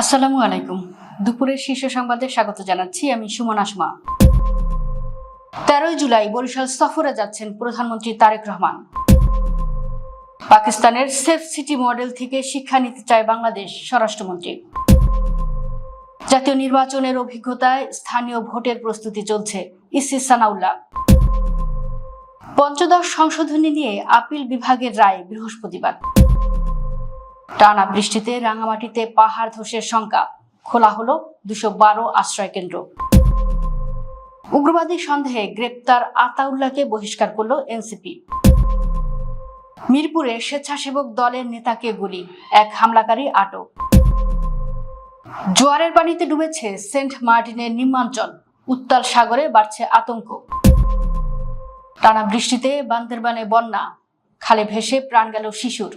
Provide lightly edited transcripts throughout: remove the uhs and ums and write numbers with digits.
আসসালামু আলাইকুম। দুপুরের শীর্ষ সংবাদে স্বাগত জানাচ্ছি আমি সুমন আসমা। 13 জুলাই বরিশাল সফরে যাচ্ছেন প্রধানমন্ত্রী তারেক রহমান। পাকিস্তানের সেফ সিটি মডেল থেকে শিক্ষা নিতে চায় বাংলাদেশ স্বরাষ্ট্রমন্ত্রী। জাতীয় নির্বাচনের অভিজ্ঞতায় স্থানীয় ভোটের প্রস্তুতি চলছে, ইসি সানাউল্লাহ। পঞ্চদশ সংশোধনী নিয়ে আপিল বিভাগের রায় বৃহস্পতিবার। টানা বৃষ্টিতে রাঙামাটিতে পাহাড় ধসের শঙ্কা, খোলা হলো 212 আশ্রয় কেন্দ্র। উগ্রবাদী সন্দেহে গ্রেপ্তার আতাউল্লাহকে বহিষ্কার করল এনসিপি। মিরপুরে স্বেচ্ছাসেবক দলের নেতাকে গুলি, এক হামলাকারী আটক। জোয়ারের পানিতে ডুবেছে সেন্ট মার্টিনের নিম্নাঞ্চল, উত্তাল সাগরে বাড়ছে আতঙ্ক। টানা বৃষ্টিতে বান্দরবানে বন্যা, খালে ভেসে প্রাণ গেল শিশুর।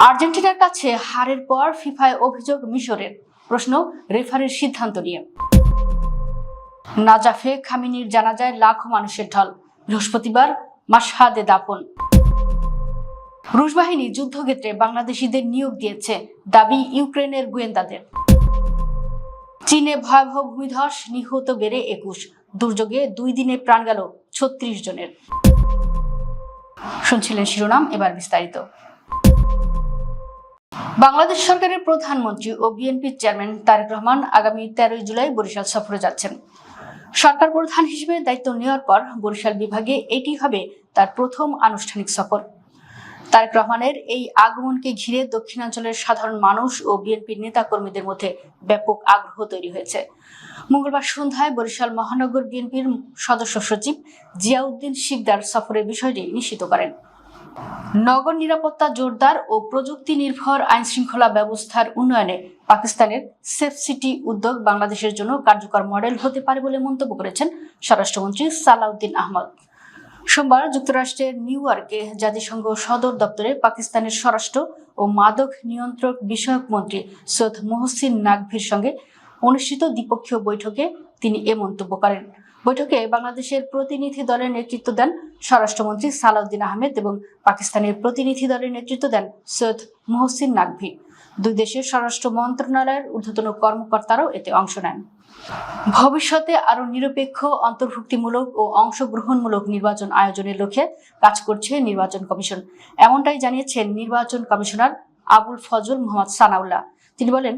আর্জেন্টিনার কাছে হারের পর ফিফায় অভিযোগ মিশরের, প্রশ্ন রেফারির সিদ্ধান্ত নিয়ে। নাজাফে খামিনির জানাজায় লাখো মানুষের ঢল, বৃহস্পতিবার মাশহাদে দাফন। রুশ বাহিনী যুদ্ধক্ষেত্রে বাংলাদেশিদের নিয়োগ দিয়েছে, দাবি ইউক্রেনের গোয়েন্দাদের। চীনে ভয়াবহ ভূমিধস, নিহত বেড়ে 21, দুর্যোগে 2 দিনে প্রাণ গেল 36 জনের। শুনছিলেন শিরোনাম, এবার বিস্তারিত। বাংলাদেশ সরকারের প্রধানমন্ত্রী ও বিএনপির চেয়ারম্যান তারেক রহমান আগামী 13 জুলাই বরিশাল সফরে যাচ্ছেন। সরকার প্রধান হিসেবে দায়িত্ব নেওয়ার পর বরিশাল বিভাগে এটি হবে তার প্রথম আনুষ্ঠানিক সফর। তারেক রহমানের এই আগমনকে ঘিরে দক্ষিণাঞ্চলের সাধারণ মানুষ ও বিএনপির নেতাকর্মীদের মধ্যে ব্যাপক আগ্রহ তৈরি হয়েছে। মঙ্গলবার সন্ধ্যায় বরিশাল মহানগর বিএনপির সদস্য সচিব জিয়াউদ্দিন শিকদার সফরের বিষয়টি নিশ্চিত করেন। নগর নিরাপত্তা জোরদার ও প্রযুক্তি নির্ভর আইন শৃঙ্খলা ব্যবস্থার উন্নয়নে পাকিস্তানের সেফ সিটি উদ্যোগ বাংলাদেশের জন্য কার্যকর মডেল হতে পারে বলে মন্তব্য করেছেন স্বরাষ্ট্রমন্ত্রী সালাউদ্দিন আহমদ। সোমবার যুক্তরাষ্ট্রের নিউ ইয়র্কে জাতিসংঘ সদর দপ্তরে পাকিস্তানের স্বরাষ্ট্র ও মাদক নিয়ন্ত্রক বিষয়ক মন্ত্রী সৈয়দ মোহসিন নাকভির সঙ্গে অনুষ্ঠিত দ্বিপক্ষীয় বৈঠকে তিনি এ মন্তব্য করেন। বৈঠকে বাংলাদেশের প্রতিনিধি দলের নেতৃত্ব দেন স্বরাষ্ট্রমন্ত্রী সালাউদ্দিন আহমেদ এবং পাকিস্তানের প্রতিনিধি দলের নেতৃত্ব দেন সৈয়দ মোহসিন নাকভি। দুই দেশের স্বরাষ্ট্র মন্ত্রণালয়ের ঊর্ধ্বতন কর্মকর্তারাও এতে অংশ নেন। ভবিষ্যতে আরো নিরপেক্ষ, অন্তর্ভুক্তিমূলক ও অংশগ্রহণমূলক নির্বাচন আয়োজনের লক্ষ্যে কাজ করছে নির্বাচন কমিশন, এমনটাই জানিয়েছেন নির্বাচন কমিশনার আবুল ফজল মোহাম্মদ সানাউল্লাহ। তিনি বলেন,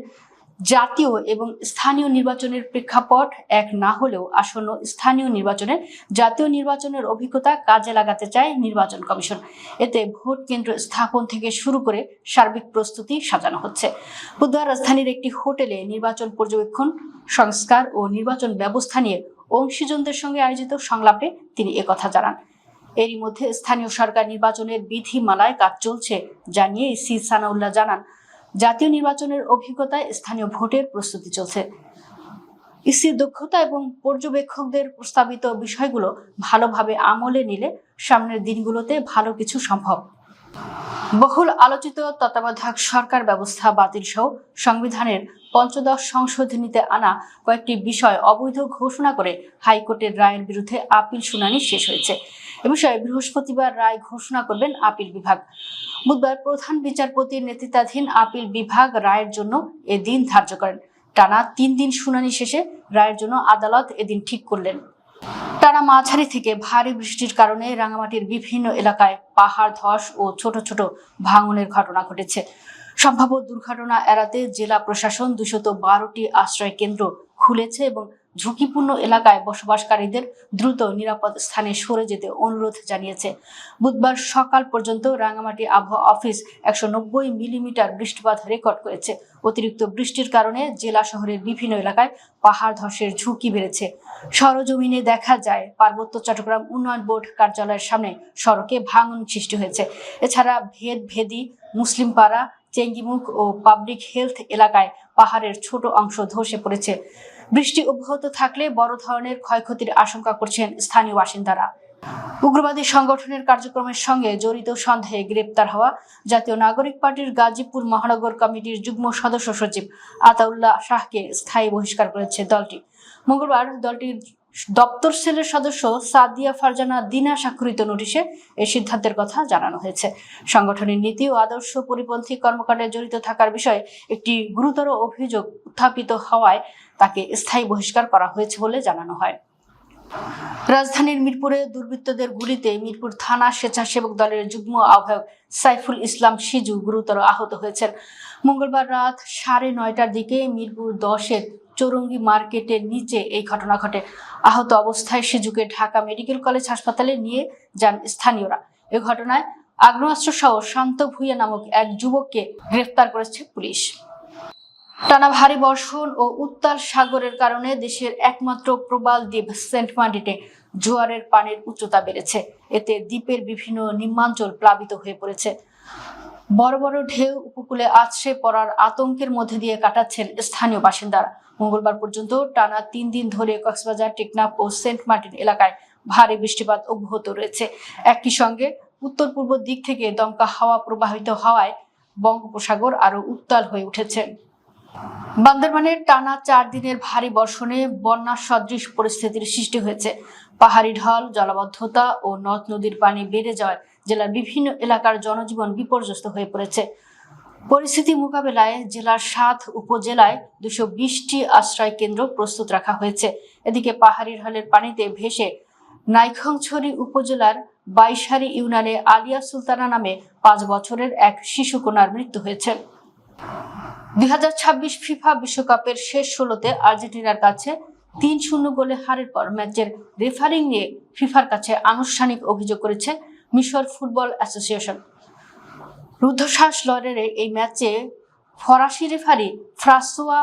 জাতীয় এবং স্থানীয় নির্বাচনের প্রেক্ষাপট এক না হলেও আসন্ন স্থানীয় নির্বাচনে জাতীয় নির্বাচনের অভিজ্ঞতা কাজে লাগাতে চায় নির্বাচন কমিশন। এতে ভোট কেন্দ্র স্থাপন থেকে শুরু করে সার্বিক প্রস্তুতি সাজানো হচ্ছে। বুধবার রাজধানীর একটি হোটেলে নির্বাচন পর্যবেক্ষণ, সংস্কার ও নির্বাচন ব্যবস্থা নিয়ে অংশীজনদের সঙ্গে আয়োজিত সংলাপে তিনি একথা জানান। এরই মধ্যে স্থানীয় সরকার নির্বাচনের বিধিমালায় কাজ চলছে জানিয়ে ইসি সানাউল্লাহ জানান, জাতীয় নির্বাচনের অভিজ্ঞতায় স্থানীয় ভোটের প্রস্তুতি চলছে। ইসির দক্ষতা এবং পর্যবেক্ষকদের প্রস্তাবিত বিষয়গুলো ভালোভাবে আমলে নিলে সামনের দিনগুলোতে ভালো কিছু সম্ভব। বহুল আলোচিত তত্ত্বাবধায়ক সরকার ব্যবস্থা বাতিল সহ সংবিধানের পঞ্চদশ সংশোধনীতে আনা কয়েকটি বিষয় অবৈধ ঘোষণা করে হাইকোর্টের রায়ের বিরুদ্ধে আপিল শুনানি শেষ হয়েছে। এ বিষয়ে বৃহস্পতিবার রায় ঘোষণা করবেন আপিল বিভাগ। বুধবার প্রধান বিচারপতির নেতৃত্বাধীন আপিল বিভাগ রায়ের জন্য এ দিন ধার্য করেন। টানা 3 দিন শুনানি শেষে রায়ের জন্য আদালত এদিন ঠিক করলেন। টানা মাঝারি থেকে ভারী বৃষ্টির কারণে রাঙামাটির বিভিন্ন এলাকায় পাহাড় ধস ও ছোট ছোট ভাঙনের ঘটনা ঘটেছে। সম্ভাব্য দুর্ঘটনা এড়াতে জেলা প্রশাসন 212টি আশ্রয় কেন্দ্র খুলেছে এবং ঝুঁকিপূর্ণ এলাকায় বসবাসকারীদের দ্রুত নিরাপদ স্থানে সরে যেতে অনুরোধ জানিয়েছে। বুধবার সকাল পর্যন্ত রাঙামাটি আবহাওয়া অফিস 190 মিলিমিটার বৃষ্টিপাত রেকর্ড করেছে। অতিরিক্ত বৃষ্টির কারণে জেলা শহরের বিভিন্ন এলাকায় পাহাড় ধসের ঝুঁকি বেড়েছে। সরজমিনে দেখা যায়, পার্বত্য চট্টগ্রাম উন্নয়ন বোর্ড কার্যালয়ের সামনে সড়কে ভাঙন সৃষ্টি হয়েছে। এছাড়া ভেদি, মুসলিমপাড়া, চেঙ্গিমুখ ও পাবলিক হেলথ এলাকায় পাহাড়ের ছোট অংশ ধসে পড়েছে। বৃষ্টি অব্যাহত থাকলে বড় ধরনের ক্ষয়ক্ষতির আশঙ্কা করছেন স্থানীয় বাসিন্দারা। উগ্রবাদী সংগঠনের কার্যক্রমের সঙ্গে জড়িত সন্দেহে গ্রেপ্তার হওয়া জাতীয় নাগরিক পার্টির গাজীপুর মহানগর কমিটির যুগ্ম সদস্য সচিব আতাউল্লাহ শাহকে স্থায়ী বহিষ্কার করেছে দলটি। মঙ্গলবার দলটির দপ্তর সেলের সদস্য সাদিয়া ফারজানা দিনা স্বাক্ষরিত নোটিশে এই সিদ্ধান্তের কথা জানানো হয়েছে। সংগঠনের নীতি ও আদর্শ পরিপন্থী কর্মকাণ্ডে জড়িত থাকার বিষয়ে একটি গুরুতর অভিযোগ উত্থাপিত হওয়ায় তাকে স্থায়ী বহিষ্কার করা হয়েছে বলে জানানো হয়। রাজধানীর মিরপুরে দুর্বৃত্তদের গুলিতে মিরপুর থানা স্বেচ্ছাসেবক দলের যুগ্ম আহ্বায়ক সাইফুল ইসলাম সিজু গুরুতর আহত হয়েছেন। মঙ্গলবার রাত 9:30টার দিকে মিরপুর 10-এর চৌরঙ্গি মার্কেটের নিচে এই ঘটনা ঘটে। আহত অবস্থায় সিজুকে ঢাকা মেডিকেল কলেজ হাসপাতালে নিয়ে যান স্থানীয়রা। এ ঘটনায় আগ্নেয়াস্ত্র সহ শান্ত ভুইয়া নামক এক যুবককে গ্রেফতার করেছে পুলিশ। টানা ভারী বর্ষণ ও উত্তাল সাগরের কারণে দেশের একমাত্র প্রবাল দ্বীপ সেন্ট মার্টিনে জোয়ারের পানির উচ্চতা বেড়েছে। এতে দ্বীপের বিভিন্ন নিম্নাঞ্চল প্লাবিত হয়ে পড়েছে। বড় বড় ঢেউ উপকূলে আছড়ে পড়ার আতঙ্কের মধ্যে দিয়ে কাটাচ্ছেন স্থানীয় বাসিন্দারা। মঙ্গলবার পর্যন্ত টানা 3 দিন ধরে কক্সবাজার, টেকনাফ ও সেন্ট মার্টিন এলাকায় ভারী বৃষ্টিপাত অব্যাহত রয়েছে। একই সঙ্গে উত্তর পূর্ব দিক থেকে দমকা হাওয়া প্রবাহিত হওয়ায় বঙ্গোপসাগর আরো উত্তাল হয়ে উঠেছে। বান্দরবানে টানা 4 দিনের ভারী বর্ষণে বন্যা সদৃশ পরিস্থিতির সৃষ্টি হয়েছে। পাহাড়ি ঢল, জলাবদ্ধতা ও নদ নদীর পানি বেড়ে যাওয়ায় জেলার বিভিন্ন এলাকার জনজীবন বিপর্যস্ত হয়ে পড়েছে। পরিস্থিতি মোকাবেলায় জেলার 7 উপজেলায় 220টি আশ্রয় কেন্দ্র প্রস্তুত রাখা হয়েছে। এদিকে পাহাড়ি ঢলের পানিতে ভেসে নাইখংছড়ি উপজেলার বাইশারি ইউনিয়নে আলিয়া সুলতানা নামে 5 বছরের এক শিশু কন্যার মৃত্যু হয়েছে। 2026 ফিফা বিশ্বকাপের শেষ 16তে আর্জেন্টিনার কাছে 3-0 গোলে হারের পর ম্যাচের রেফারিং নিয়ে ফিফার কাছে আনুষ্ঠানিক অভিযোগ করেছে মিশর ফুটবল অ্যাসোসিয়েশন। রুদ্ধশ্বাস লড়াইয়ে এই ম্যাচে ফরাসি রেফারি ফ্রাঁসোয়া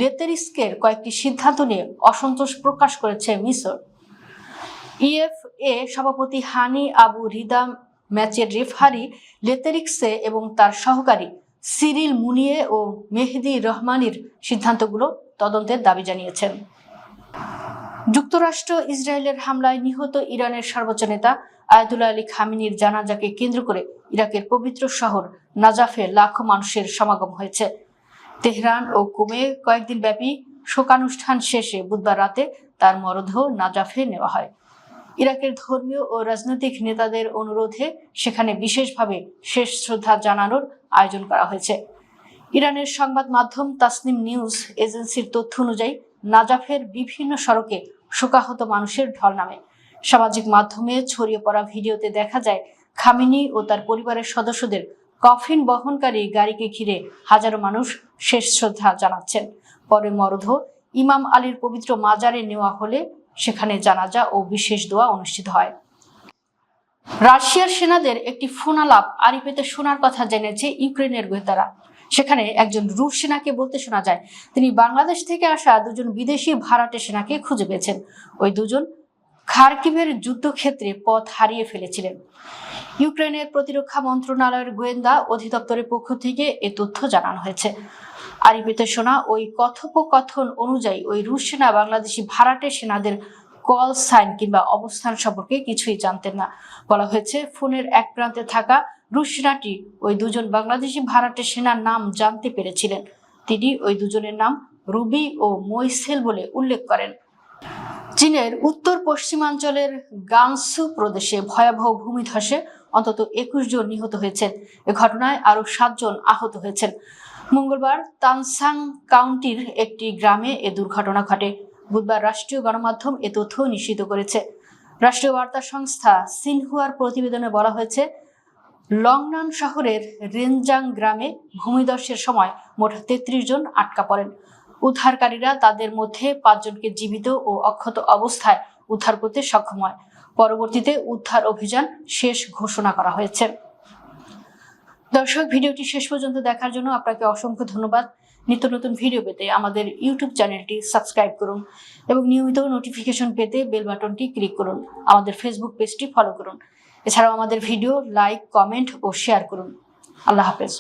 লেতেরিস্কের কয়েকটি সিদ্ধান্ত নিয়ে অসন্তোষ প্রকাশ করেছে মিশর। ইএফএ সভাপতি হানি আবু রিদা ম্যাচের রেফারি লেতেরিক্সে এবং তার সহকারী সিরিল মুনিয়ে ও মেহেদি রহমানির সিদ্ধান্তগুলো তদন্তের দাবি জানিয়েছেন। যুক্তরাষ্ট্র ইসরায়েলের হামলায় নিহত ইরানের সর্বোচ্চ নেতা আয়াতুল্লাহ আলী খামেনির জানাজাকে কেন্দ্র করে ইরাকের পবিত্র শহর নাজাফে লাখো মানুষের সমাগম হয়েছে। তেহরান ও কুমে কয়েকদিন ব্যাপী শোকানুষ্ঠান শেষে বুধবার রাতে তার মরদেহ নাজাফে নেওয়া হয়। ইরাকের ধর্মীয় ও রাজনৈতিক নেতাদের অনুরোধে সেখানে বিশেষভাবে শেষ শ্রদ্ধা জানানোর আয়োজন করা হয়েছে। ইরানের সংবাদ মাধ্যম তাসনিম নিউজ এজেন্সির তথ্য অনুযায়ী নাজাফের বিভিন্ন সড়কে শোকাহত মানুষের ঢল নামে। সামাজিক মাধ্যমে ছড়িয়ে পড়া ভিডিওতে দেখা যায় খামেনি ও তার পরিবারের সদস্যদের কফিন বহনকারী গাড়িকে ঘিরে হাজারো মানুষ শেষ শ্রদ্ধা জানাচ্ছেন। পরে মরদেহ ইমাম আলীর পবিত্র মাজারে নেওয়া হলে সেখানে জানাজা ও বিশেষ দোয়া অনুষ্ঠিত হয়। রাশিয়ার সেনাদের একটি ফোন আলাপ আরিপেতে শোনার কথা জেনেছে ইউক্রেনের গোয়েন্দারা। সেখানে একজন রুশ সেনাকে বলতে শোনা যায় তিনি বাংলাদেশ থেকে আসা 2জন বিদেশি ভাড়াটে সেনাকে খুঁজে পেয়েছেন। ওই 2জন খার্কিভের যুদ্ধক্ষেত্রে পথ হারিয়ে ফেলেছিলেন। ইউক্রেনের প্রতিরক্ষা মন্ত্রণালয়ের গোয়েন্দা অধিদপ্তরের পক্ষ থেকে এ তথ্য জানানো হয়েছে। আরিপেতে শোনা ওই কথোপকথন অনুযায়ী ওই রুশ সেনা বাংলাদেশি ভাড়াটে সেনাদের কল সাইন কিংবা অবস্থান সম্পর্কে কিছুই জানতেন না। বলা হয়েছে ফোনের এক প্রান্তে থাকা রুশ সেনাটি ওই 2জন বাংলাদেশি ভাড়াটে সেনার নাম জানতে পেরেছিলেন। তিনি ওই 2জনের নাম রুবি ও মইসেল বলে উল্লেখ করেন। চীনের উত্তর পশ্চিমাঞ্চলের গানসু প্রদেশে ভয়াবহ ভূমিধসে অন্তত 21 জন নিহত হয়েছেন। এ ঘটনায় আরো 7 জন আহত হয়েছেন। মঙ্গলবার তানসাং কাউন্টির একটি গ্রামে এ দুর্ঘটনা ঘটে। বুধবার রাষ্ট্রীয় গণমাধ্যম এ তথ্য নিশ্চিত করেছে। রাষ্ট্রীয় বার্তা সংস্থা সিনহুয়ার প্রতিবেদনে বলা হয়েছে লংনান শহরের রেনজাং গ্রামে ভূমিধসের সময় মোট 33 জন আটকা পড়েন। উদ্ধারকারীরা তাদের মধ্যে 5 জনকে জীবিত ও অক্ষত অবস্থায় উদ্ধার করতে সক্ষম হয়। পরবর্তীতে উদ্ধার অভিযান শেষ ঘোষণা করা হয়েছে। দর্শক, ভিডিওটি শেষ পর্যন্ত দেখার জন্য আপনাকে অসংখ্য ধন্যবাদ। নিত্য নতুন ভিডিও পেতে আমাদের ইউটিউব চ্যানেলটি সাবস্ক্রাইব করুন এবং নিয়মিত নোটিফিকেশন পেতে বেল বাটনটি ক্লিক করুন। আমাদের ফেসবুক পেজটি ফলো করুন। এছাড়াও আমাদের ভিডিও লাইক, কমেন্ট ও শেয়ার করুন। আল্লাহ হাফেজ।